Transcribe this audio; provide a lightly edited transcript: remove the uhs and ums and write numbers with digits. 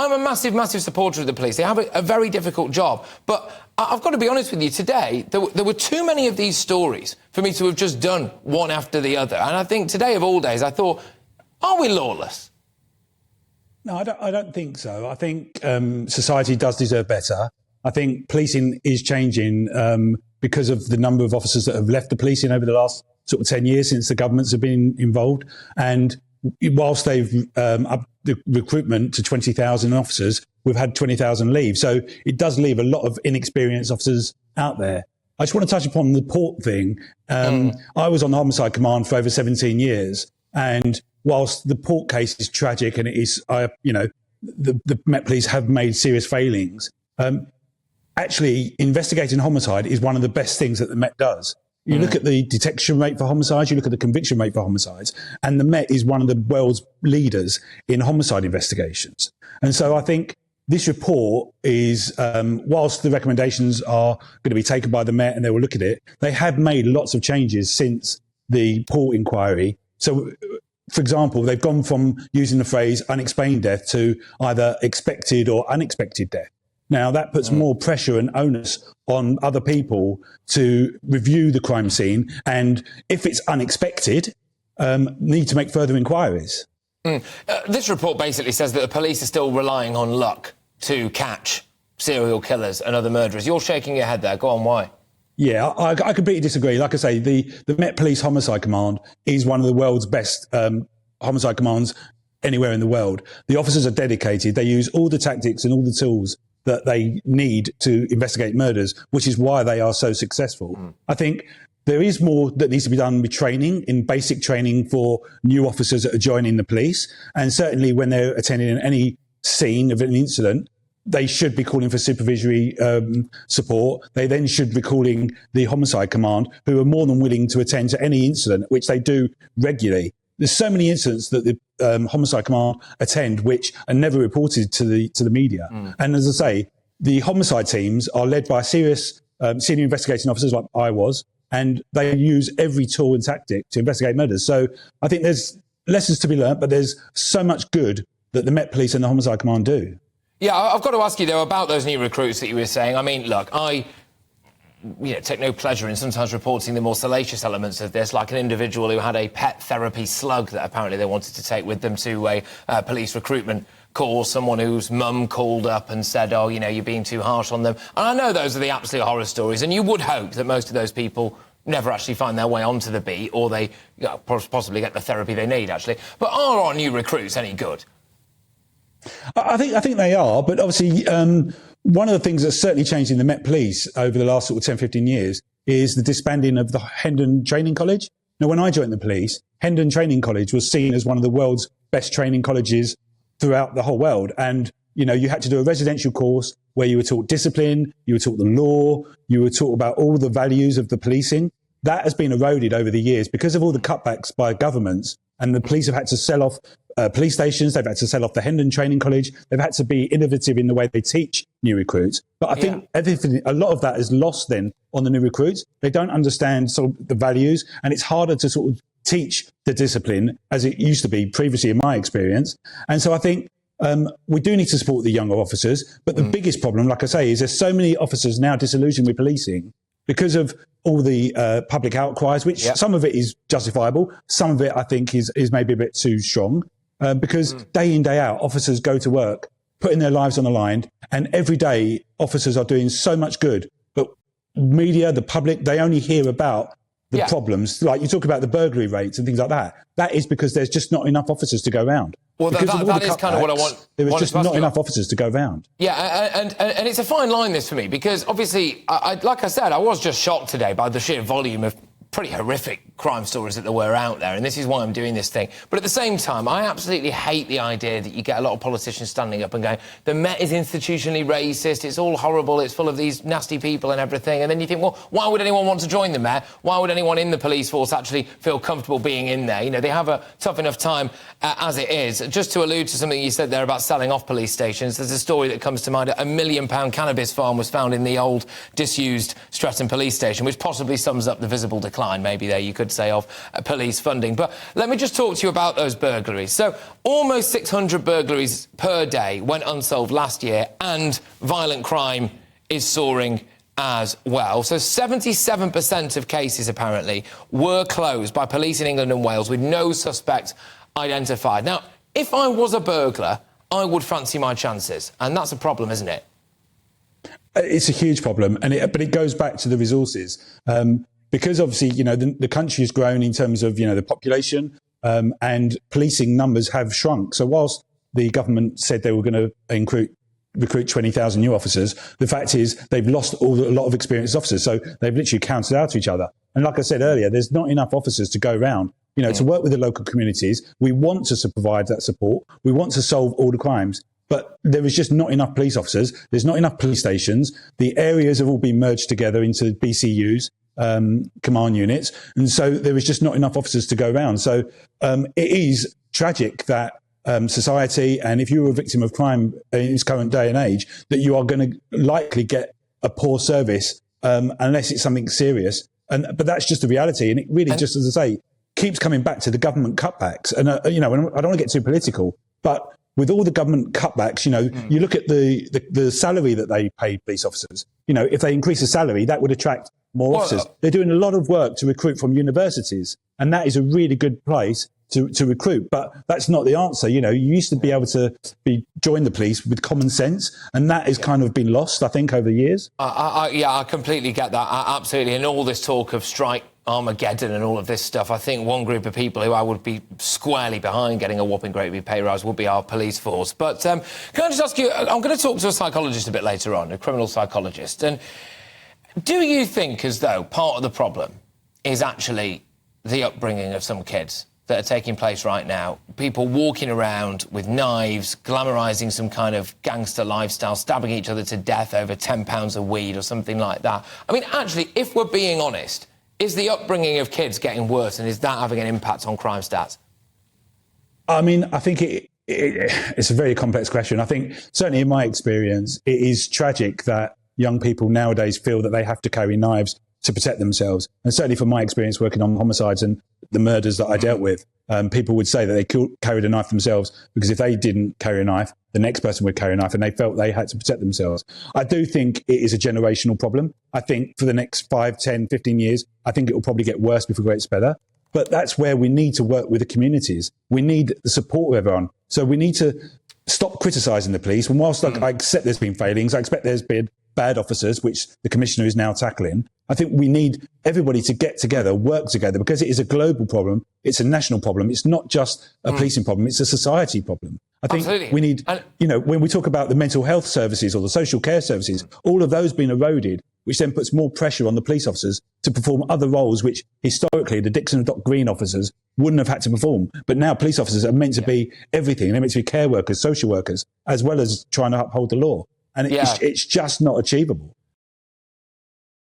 I'm a massive, massive supporter of the police. They have a very difficult job. But I've got to be honest with you, today, there were too many of these stories for me to have just done one after the other. And I think today of all days, I thought, are we lawless? No, I don't think so. I think society does deserve better. I think policing is changing because of the number of officers that have left the policing over the last sort of 10 years since the governments have been involved. And whilst they've upped the recruitment to 20,000 officers, we've had 20,000 leave. So it does leave a lot of inexperienced officers out there. I just want to touch upon the port thing. I was on the homicide command for over 17 years. And whilst the port case is tragic and it is, the Met Police have made serious failings, actually investigating homicide is one of the best things that the Met does. You look at the detection rate for homicides, you look at the conviction rate for homicides, and the Met is one of the world's leaders in homicide investigations. And so I think this report is, whilst the recommendations are going to be taken by the Met and they will look at it, they have made lots of changes since the port inquiry. So, for example, they've gone from using the phrase unexplained death to either expected or unexpected death. Now, that puts more pressure and onus on other people to review the crime scene and, if it's unexpected, need to make further inquiries. This report basically says that the police are still relying on luck to catch serial killers and other murderers. You're shaking your head there. Go on, why? Yeah, I completely disagree. Like I say, the Met Police Homicide Command is one of the world's best homicide commands anywhere in the world. The officers are dedicated. They use all the tactics and all the tools that they need to investigate murders, which is why they are so successful. I think there is more that needs to be done with training, in basic training for new officers that are joining the police. And certainly when they're attending any scene of an incident, they should be calling for supervisory support. They then should be calling the homicide command, who are more than willing to attend to any incident, which they do regularly. There's so many incidents that the homicide command attend which are never reported to the media. And as I say, the homicide teams are led by serious senior investigating officers like I was, and they use every tool and tactic to investigate murders. So I think there's lessons to be learnt, but there's so much good that the Met Police and the homicide command do. Yeah, I've got to ask you, though, about those new recruits that you were saying. I mean, look, I take no pleasure in sometimes reporting the more salacious elements of this, like an individual who had a pet therapy slug that apparently they wanted to take with them to a police recruitment course, someone whose mum called up and said, oh, you're being too harsh on them. And I know those are the absolute horror stories, and you would hope that most of those people never actually find their way onto the beat, or they possibly get the therapy they need, actually. But are our new recruits any good? I think they are, but obviously one of the things that's certainly changed in the Met Police over the last sort of 10, 15 years is the disbanding of the Hendon Training College. Now, when I joined the police, Hendon Training College was seen as one of the world's best training colleges throughout the whole world. And, you had to do a residential course where you were taught discipline, you were taught the law, you were taught about all the values of the policing. That has been eroded over the years because of all the cutbacks by governments, and the police have had to sell off police stations, they've had to sell off the Hendon Training College, they've had to be innovative in the way they teach new recruits. But I think a lot of that is lost then on the new recruits. They don't understand sort of the values, and it's harder to sort of teach the discipline as it used to be previously in my experience. And so I think we do need to support the younger officers. But the biggest problem, like I say, is there's so many officers now disillusioned with policing because of all the public outcries, which some of it is justifiable. Some of it, I think, is maybe a bit too strong. Because day in, day out, officers go to work, putting their lives on the line, and every day officers are doing so much good. But media, the public, they only hear about the problems. Like you talk about the burglary rates and things like that. That is because there's just not enough officers to go around. Well, that is kind of what I want. There was just not enough officers to go round. Yeah, and it's a fine line, this, for me, because obviously, like I said, I was just shocked today by the sheer volume of pretty horrific crime stories that there were out there, and this is why I'm doing this thing. But at the same time, I absolutely hate the idea that you get a lot of politicians standing up and going, the Met is institutionally racist, it's all horrible, it's full of these nasty people and everything. And then you think, well, why would anyone want to join the Met? Why would anyone in the police force actually feel comfortable being in there? They have a tough enough time as it is. Just to allude to something you said there about selling off police stations, there's a story that comes to mind. A £1 million cannabis farm was found in the old disused Streatham police station, which possibly sums up the visible decline decline, maybe there you could say, of police funding. But let me just talk to you about those burglaries. So almost 600 burglaries per day went unsolved last year, and violent crime is soaring as well. So 77% of cases, apparently, were closed by police in England and Wales with no suspect identified. Now, if I was a burglar, I would fancy my chances, and that's a problem, isn't it? It's a huge problem, but it goes back to the resources. Because obviously, the country has grown in terms of, the population, and policing numbers have shrunk. So whilst the government said they were going to recruit 20,000 new officers, the fact is they've lost a lot of experienced officers. So they've literally counted out to each other. And like I said earlier, there's not enough officers to go around, to work with the local communities. We want to provide that support. We want to solve all the crimes. But there is just not enough police officers. There's not enough police stations. The areas have all been merged together into BCUs, command units. And so there is just not enough officers to go around. So it is tragic that society, and if you're a victim of crime in its current day and age, that you are going to likely get a poor service unless it's something serious. But that's just the reality. And it really, just as I say, keeps coming back to the government cutbacks. And, I don't want to get too political, but with all the government cutbacks, you look at the salary that they pay police officers. If they increase the salary, that would attract more officers. They're doing a lot of work to recruit from universities, and that is a really good place to recruit. But that's not the answer. You used to be able to join the police with common sense, and that has kind of been lost, I think, over the years. I completely get that. Absolutely. And all this talk of strike Armageddon and all of this stuff, I think one group of people who I would be squarely behind getting a whopping great big pay rise would be our police force. But can I just ask you, I'm going to talk to a psychologist a bit later on, a criminal psychologist. And do you think as though part of the problem is actually the upbringing of some kids that are taking place right now? People walking around with knives, glamorising some kind of gangster lifestyle, stabbing each other to death over £10 of weed or something like that. I mean, actually, if we're being honest, is the upbringing of kids getting worse, and is that having an impact on crime stats? I mean, I think it's a very complex question. I think, certainly in my experience, it is tragic that young people nowadays feel that they have to carry knives to protect themselves. And certainly from my experience working on homicides and the murders that I dealt with, people would say that they carried a knife themselves because if they didn't carry a knife, the next person would carry a knife, and they felt they had to protect themselves. I do think it is a generational problem. I think for the next 5, 10, 15 years, I think it will probably get worse before it gets better. But that's where we need to work with the communities. We need the support of everyone. So we need to stop criticising the police. And whilst I accept there's been failings, I expect there's been bad officers, which the commissioner is now tackling, I think we need everybody to get together, work together, because it is a global problem. It's a national problem. It's not just a policing problem. It's a society problem. I think we need, when we talk about the mental health services or the social care services, all of those being eroded, which then puts more pressure on the police officers to perform other roles, which historically the Dixon and Dock Green officers wouldn't have had to perform. But now police officers are meant to be everything. They're meant to be care workers, social workers, as well as trying to uphold the law. And it's just not achievable.